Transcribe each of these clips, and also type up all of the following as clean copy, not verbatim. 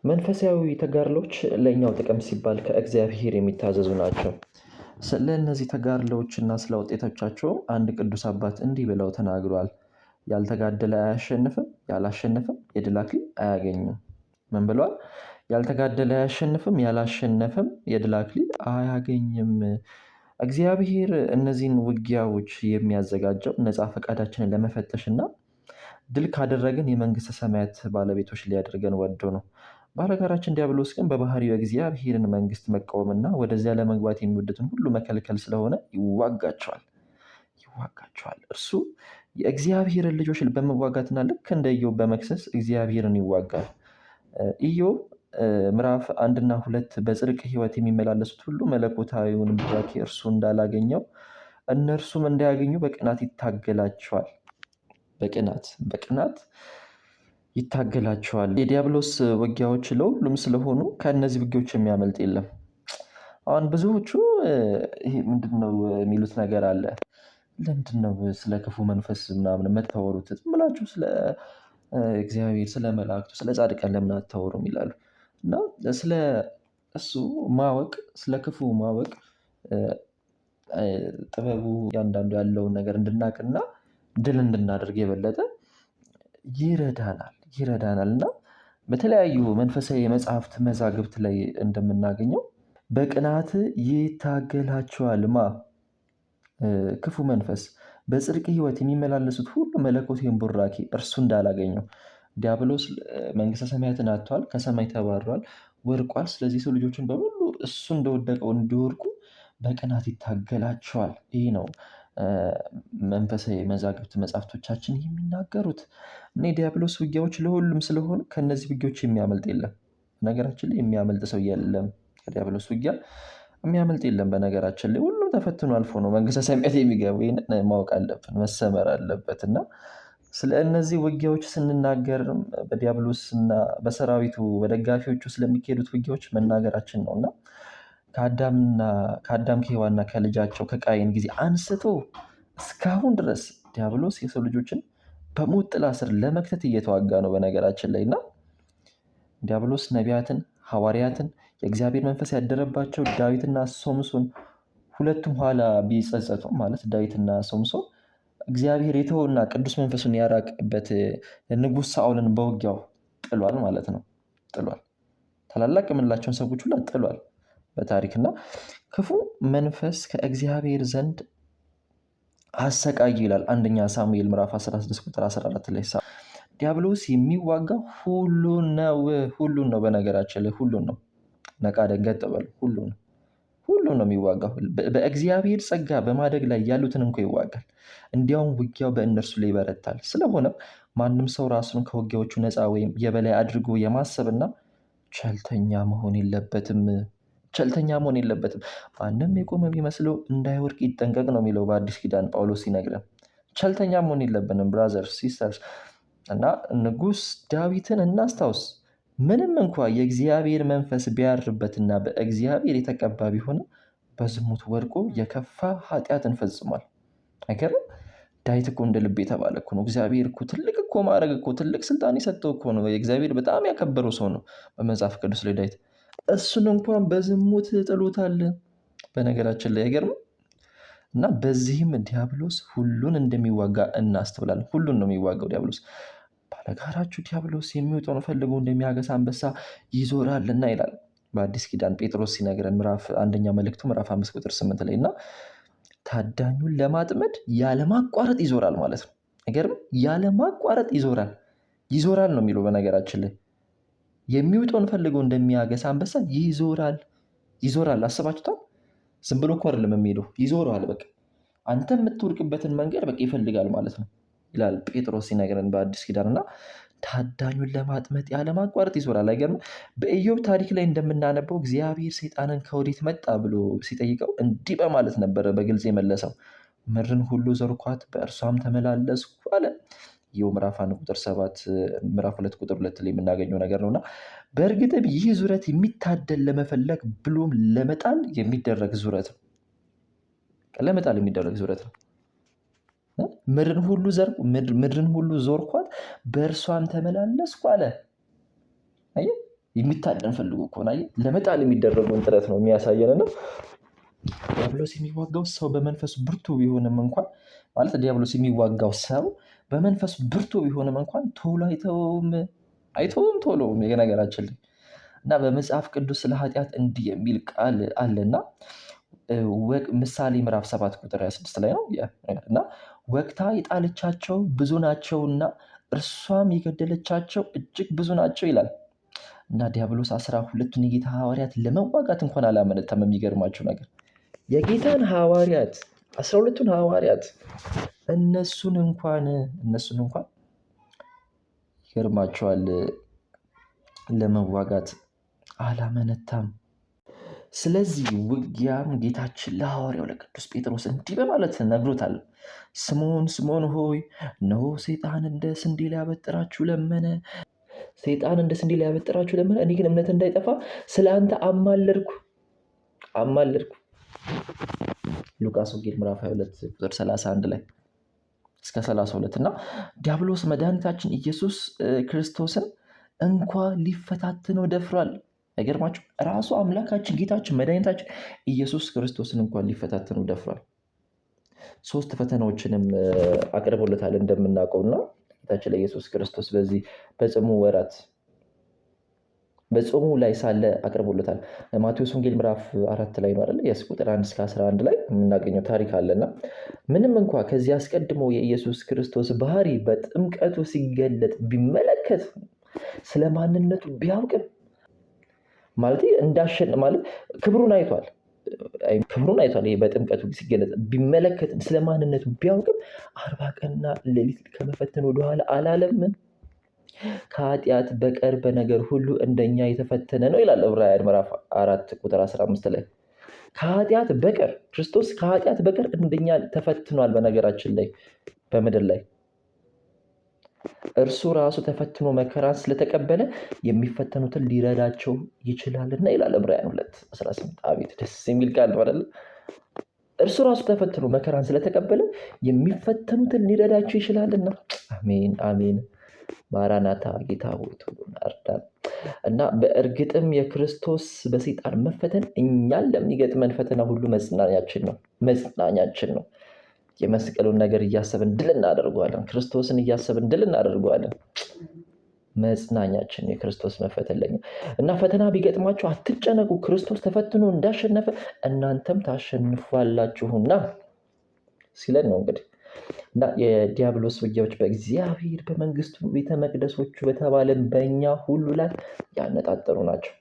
መንፈሳዊ ተጋድሎች ለእኛው ጥቅም ሲባል ከእግዚአብሔር የሚታዘዙ ናቸው። ስለ እነዚህ ተጋድሎዎችና ስለ ውጤቶቻቸው አንድ ቅዱስ አባት እንዲህ ብለው ተናግሯል። ያልተጋደለ አያሸንፍም፣ ያላሸነፈም የድል አክሊል አያገኝም። ምን ብለዋል? ያልተጋደለ አያሸንፍም፣ ያላሸነፈም የድል አክሊል አያገኝም። እግዚአብሔር እነዚህን ውጊያዎች የሚያዘጋጀው ነፃ ፈቃዳችንን ለመፈተሽና ድል ካደረግን የመንግስተ ሰማያት ባለቤቶች ሊያደርገን ወዶ ነው። ባለጋራችን ዲያብሎስ ግን በባህሪው የእግዚአብሔርን መንግስት መቃወምና ወደዚያ ለመግባት የሚወዱትን ሁሉ መከልከል ስለሆነ ይዋጋቸዋል። እርሱ የእግዚአብሔርን ልጆች በመዋጋትና ልክ እንደ ኢዮብ በመክሰስ እግዚአብሔርን ይዋጋል። ኢዮብ ምዕራፍ 1-2 በጽድቅ ህይወት የሚመላለሱት ሁሉ መለኮታዊውን ቡራኬ እርሱ እንዳላገኘው እነርሱም እንዳያገኙ በቅናት ይታገላቸዋል። በቅናት ይታገላቸዋል። የዲያብሎስ ውጊያዎች ለሁሉም ስለሆኑ ከእነዚህ ውጊያዎች የሚያመልጥ የለም። አሁን ብዙዎቹ ይሄ ምንድነው የሚሉት ነገር አለ። ለምንድነው ስለ ክፉ መንፈስ ምናምን የምታወሩት? ዝም ብላችሁ ስለ እግዚአብሔር፣ ስለ መላእክቱ፣ ስለ ጻድቃን ለምን አታወሩም ይላሉ። እና ስለ እሱ ማወቅ፣ ስለ ክፉ ማወቅ ጥበቡ እያንዳንዱ ያለውን ነገር እንድናቅና ድል እንድናደርግ የበለጠ ይረዳናል። እና በተለያዩ መንፈሳዊ የመጽሐፍት መዛግብት ላይ እንደምናገኘው በቅናት ይታገላቸዋል ክፉ መንፈስ በጽድቅ ህይወት የሚመላለሱት ሁሉ መለኮታዊን ቡራኬ እርሱ እንዳላገኘው። ዲያብሎስ መንግስተ ሰማያትን አጥቷል፣ ከሰማይ ተባሯል፣ ወድቋል። ስለዚህ ሰው ልጆችን በሙሉ እሱ እንደወደቀው እንዲወድቁ በቅናት ይታገላቸዋል። ይህ ነው መንፈሳዊ መዛግብት መጽሐፍቶቻችን የሚናገሩት። እኔ ዲያብሎስ ውጊያዎች ለሁሉም ስለሆኑ ከነዚህ ውጊያዎች የሚያመልጥ የለም። ነገራችን ላይ የሚያመልጥ ሰው የለም። ከዲያብሎስ ውጊያ የሚያመልጥ የለም። በነገራችን ላይ ሁሉም ተፈትኖ አልፎ ነው መንግስተ ሰማያት የሚገባው። ይህንን ማወቅ አለብን፣ መሰመር አለበት። እና ስለ እነዚህ ውጊያዎች ስንናገር በዲያብሎስና በሰራዊቱ በደጋፊዎቹ ስለሚካሄዱት ውጊያዎች መናገራችን ነው። እና ከአዳም ከሔዋንና ከልጃቸው ከቃየን ጊዜ አንስቶ እስካሁን ድረስ ዲያብሎስ የሰው ልጆችን በሞት ጥላ ስር ለመክተት እየተዋጋ ነው በነገራችን ላይ። እና ዲያብሎስ ነቢያትን፣ ሐዋርያትን የእግዚአብሔር መንፈስ ያደረባቸው ዳዊትና ሶምሶን ሁለቱም ኋላ ቢጸጸቱ ማለት ዳዊትና ሶምሶን እግዚአብሔር የተወና ቅዱስ መንፈሱን ያራቅበት ንጉሥ ሳኦልን በውጊያው ጥሏል ማለት ነው። ታላላቅ የምንላቸውን ሰዎች ሁላ ጥሏል በታሪክና ክፉ መንፈስ ከእግዚአብሔር ዘንድ አሰቃይ ይላል አንደኛ ሳሙኤል ምዕራፍ 16 ቁጥር 14 ላይ። ዲያብሎስ የሚዋጋው ሁሉን ነው። በነገራችን ላይ ሁሉን ነው። ነቃ ደንገጥ በሉ። ሁሉን ነው የሚዋጋው። በእግዚአብሔር ጸጋ በማደግ ላይ ያሉትን እንኳ ይዋጋል። እንዲያውም ውጊያው በእነርሱ ላይ ይበረታል። ስለሆነም ማንም ሰው ራሱን ከውጊያዎቹ ነፃ ወይም የበላይ አድርጎ የማሰብና ቸልተኛ መሆን የለበትም። ማንም የቆመ ቢመስለው እንዳይወድቅ ይጠንቀቅ ነው የሚለው በአዲስ ኪዳን ጳውሎስ ሲነግረን። ቸልተኛ መሆን የለብንም ብራዘርስ ሲስተርስ። እና ንጉሥ ዳዊትን እናስታውስ። ምንም እንኳ የእግዚአብሔር መንፈስ ቢያርበትና በእግዚአብሔር የተቀባ ቢሆንም በዝሙት ወድቆ የከፋ ኃጢአትን ፈጽሟል። አይገርም? ዳዊት እኮ እንደ ልብ የተባለ እኮ ነው። እግዚአብሔር እኮ ትልቅ እኮ ማድረግ እኮ ትልቅ ስልጣን የሰጠው እኮ ነው። እግዚአብሔር በጣም ያከበረው ሰው ነው በመጽሐፍ ቅዱስ ላይ ዳዊት። እሱን እንኳን በዝሙት ጥሎታል። በነገራችን ላይ አይገርም? እና በዚህም ዲያብሎስ ሁሉን እንደሚዋጋ እናስተውላለን። ሁሉን ነው የሚዋጋው ዲያብሎስ። ባለጋራችሁ ዲያብሎስ የሚወጣውን ፈልጎ እንደሚያገሳ አንበሳ ይዞራልና ይላል በአዲስ ኪዳን ጴጥሮስ ሲነግረን አንደኛ መልእክቱ ምዕራፍ 5 ቁጥር 8 ላይ። እና ታዳኙን ለማጥመድ ያለማቋረጥ ይዞራል ማለት ነው። አይገርም? ያለማቋረጥ ይዞራል ነው የሚለው በነገራችን ላይ። የሚወጣውን ፈልጎ እንደሚያገሳ አንበሳ ይዞራል። አስባችሁታል? ዝም ብሎ እኮ አይደለም የሚሄደው፣ ይዞራል። በቃ አንተ የምትወድቅበትን መንገድ በቃ ይፈልጋል ማለት ነው ይላል ጴጥሮስ ሲነግረን በአዲስ ኪዳን። እና ታዳኙን ለማጥመድ ያለማቋረጥ ይዞራል። አይገርም? በኢዮብ ታሪክ ላይ እንደምናነበው እግዚአብሔር ሰይጣንን ከወዴት መጣ ብሎ ሲጠይቀው እንዲህ በማለት ነበር በግልጽ የመለሰው። ምድርን ሁሉ ዞርኳት፣ በእርሷም ተመላለስኩ አለ። ኢዮብ ምዕራፍ 1 ቁጥር 7 ምዕራፍ 2 ቁጥር 2 ላይ የምናገኘው ነገር ነውና በእርግጥም ይህ ዙረት የሚታደል ለመፈለግ ብሎም ለመጣል የሚደረግ ዙረት ነው። ምድርን ሁሉ ዞርኳት፣ በእርሷም ተመላለስኩ አለ። የሚታደን ፈልጎ ከሆነ ለመጣል የሚደረገውን ጥረት ነው የሚያሳየንና ዲያብሎስ የሚዋጋው ሰው በመንፈሱ ብርቱ ቢሆንም እንኳን ማለት ዲያብሎስ የሚዋጋው ሰው በመንፈሱ ብርቱ ቢሆንም እንኳን ቶሎ አይተውም ቶሎ የነገራችን ላይ እና በመጽሐፍ ቅዱስ ስለ ኃጢአት እንዲህ የሚል ቃል አለና ምሳሌ ምዕራፍ 7 ቁጥር 26 ላይ ነው እና ወቅታ የጣለቻቸው ብዙ ናቸውና እርሷም የገደለቻቸው እጅግ ብዙ ናቸው ይላል። እና ዲያብሎስ 12ቱን የጌታ ሐዋርያት ለመዋጋት እንኳን አላመነታም። የሚገርማቸው ነገር የጌታን ሐዋርያት 12ቱን ሐዋርያት እነሱን እንኳን ይገርማቸዋል ለመዋጋት አላመነታም። ስለዚህ ውጊያም ጌታችን ለሐዋርያው ለቅዱስ ጴጥሮስ እንዲህ በማለት ነግሮታል። ስምዖን ስምዖን ሆይ እነሆ ሰይጣን እንደ ስንዴ ሊያበጥራችሁ ለመነ። እኔ ግን እምነት እንዳይጠፋ ስለ አንተ አማለድኩ። ሉቃስ ወንጌል ምዕራፍ 22 ቁጥር 31 ላይ እስከ 32 እና ዲያብሎስ መድኃኒታችን ኢየሱስ ክርስቶስን እንኳ ሊፈታተነው ደፍሯል። አይገርማችሁ? ራሱ አምላካችን ጌታችን መድኃኒታችን ኢየሱስ ክርስቶስን እንኳን ሊፈታተነው ደፍሯል። 3 ፈተናዎችንም አቅርቦለታል እንደምናውቀውና ጌታችን ለኢየሱስ ክርስቶስ በዚህ በጾሙ ላይ ሳለ አቅርቦለታል። ማቴዎስ ወንጌል ምዕራፍ 4 ላይ ነው አይደል? ቁጥር 1 እስከ 11 ላይ የምናገኘው ታሪክ አለና ምንም እንኳ ከዚህ አስቀድሞ የኢየሱስ ክርስቶስ ባህሪ በጥምቀቱ ሲገለጥ ቢመለከት ስለ ማንነቱ ቢያውቅም ማለት ክብሩን አይቷል። ይሄ በጥምቀቱ ሲገለጥ ቢመለከትም ስለ ማንነቱ ቢያውቅም 40 ቀንና ሌሊት ከመፈተን ወደኋላ አላለም። ከኃጢአት በቀር በነገር ሁሉ እንደኛ የተፈተነ ነው ይላል ዕብራውያን ምዕራፍ 4 ቁጥር 15 ላይ። ከኃጢአት በቀር ክርስቶስ ከኃጢአት በቀር እንደኛ ተፈትኗል። በነገራችን ላይ በምድር ላይ እርሱ ራሱ ተፈትኖ መከራን ስለተቀበለ የሚፈተኑትን ሊረዳቸው ይችላልና ይላል ዕብራውያን 2:18። አቤት ደስ የሚል ቃል ነው አይደል? እርሱ ራሱ ተፈትኖ መከራን ስለተቀበለ የሚፈተኑትን ሊረዳቸው ይችላልና። አሜን አሜን። ማራናታ ጌታ ሆይ ቶሎና እርዳን። እና በእርግጥም የክርስቶስ በሰይጣን መፈተን እኛን ለሚገጥመን ፈተና ሁሉ መጽናኛችን ነው። የመስቀሉን ነገር እያሰብን ድል እናደርገዋለን። ክርስቶስን እያሰብን ድል እናደርገዋለን። መጽናኛችን የክርስቶስ መፈተን ለኛ እና ፈተና ቢገጥማችሁ አትጨነቁ፣ ክርስቶስ ተፈትኖ እንዳሸነፈ እናንተም ታሸንፏላችሁና ሲለን ነው እንግዲህ እና የዲያብሎስ ውጊያዎች በእግዚአብሔር በመንግስቱ ቤተ መቅደሶቹ በተባለን በእኛ ሁሉ ላይ ያነጣጠሩ ናቸው።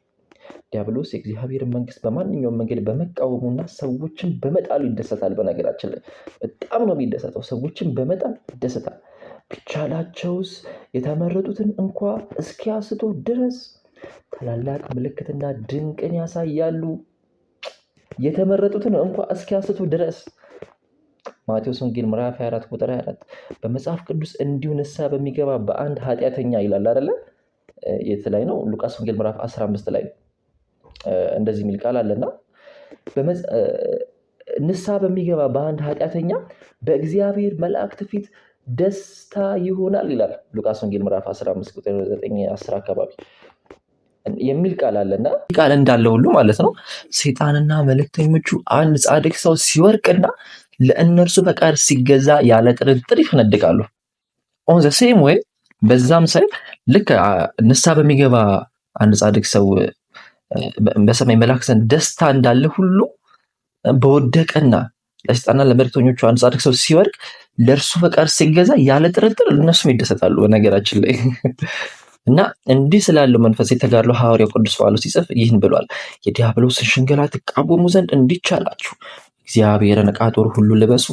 ዲያብሎስ የእግዚአብሔርን መንግስት በማንኛውም መንገድ በመቃወሙና ሰዎችን በመጣሉ ይደሰታል። በነገራችን ላይ በጣም ነው የሚደሰተው። ሰዎችን በመጣል ይደሰታል። ቢቻላቸውስ የተመረጡትን እንኳ እስኪያስቱ ድረስ ታላላቅ ምልክትና ድንቅን ያሳያሉ። የተመረጡትን እንኳ እስኪያስቱ ድረስ ማቴዎስ ወንጌል ምዕራፍ 24 ቁጥር 24 በመጽሐፍ ቅዱስ እንዲሁ ንስሐ በሚገባ በአንድ ኃጢአተኛ ይላል አይደለ? የት ላይ ነው? ሉቃስ ወንጌል ምዕራፍ 15 ላይ እንደዚህ የሚል ቃል አለና ንስሐ በሚገባ በአንድ ኃጢአተኛ በእግዚአብሔር መላእክት ፊት ደስታ ይሆናል ይላል። ሉቃስ ወንጌል ምዕራፍ 15 ቁጥር 9-10 አካባቢ የሚል ቃል አለና ቃል እንዳለ ሁሉ ማለት ነው ሰይጣንና መልእክተኞቹ አንድ ጻድቅ ሰው ሲወርቅና ለእነርሱ ፈቃድ ሲገዛ ያለ ጥርጥር ይፈነድቃሉ። ኦን ዘ ሴም ወይ በዛም ሳይድ ልክ ንስሐ በሚገባ አንድ ጻድቅ ሰው በሰማይ መላእክት ዘንድ ደስታ እንዳለ ሁሉ በወደቀና ለሰይጣንና ለመልእክተኞቹ አንድ ጻድቅ ሰው ሲወርቅ ለእርሱ ፈቃድ ሲገዛ ያለ ጥርጥር እነሱም ይደሰታሉ። በነገራችን ላይ እና እንዲህ ስላለው መንፈስ የተጋድሎ ሐዋርያው ቅዱስ ጳውሎስ ሲጽፍ ይህን ብሏል። የዲያብሎስን ሽንገላ ትቃወሙ ዘንድ እንዲቻላችሁ እግዚአብሔርን ዕቃ ጦር ሁሉ ልበሱ።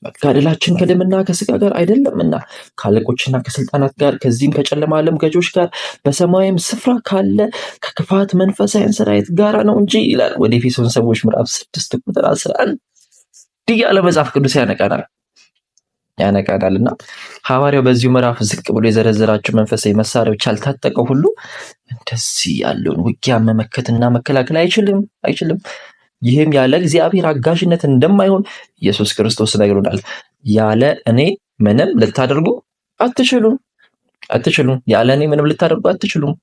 መጋደላችን ከደምና ከሥጋ ጋር አይደለምና ከአለቆችና ከስልጣናት ጋር ከዚህም ከጨለማ ዓለም ገዦች ጋር በሰማያዊም ስፍራ ካለ ከክፋት መንፈሳዊ ሰራዊት ጋር ነው እንጂ ይላል ወደ ኤፌሶን ሰዎች ምዕራፍ 6 ቁጥር 11 ያለ መጽሐፍ ቅዱስ ያነቃናልና ሐዋርያው በዚሁ ምዕራፍ ዝቅ ብሎ የዘረዘራቸው መንፈሳዊ መሳሪያዎች ያልታጠቀው ሁሉ እንደዚህ ያለውን ውጊያ መመከትና መከላከል አይችልም። ይህም ያለ እግዚአብሔር አጋዥነት እንደማይሆን ኢየሱስ ክርስቶስ ነግሮናል። ያለ እኔ ምንም ልታደርጉ አትችሉም። ያለ እኔ ምንም ልታደርጉ አትችሉም።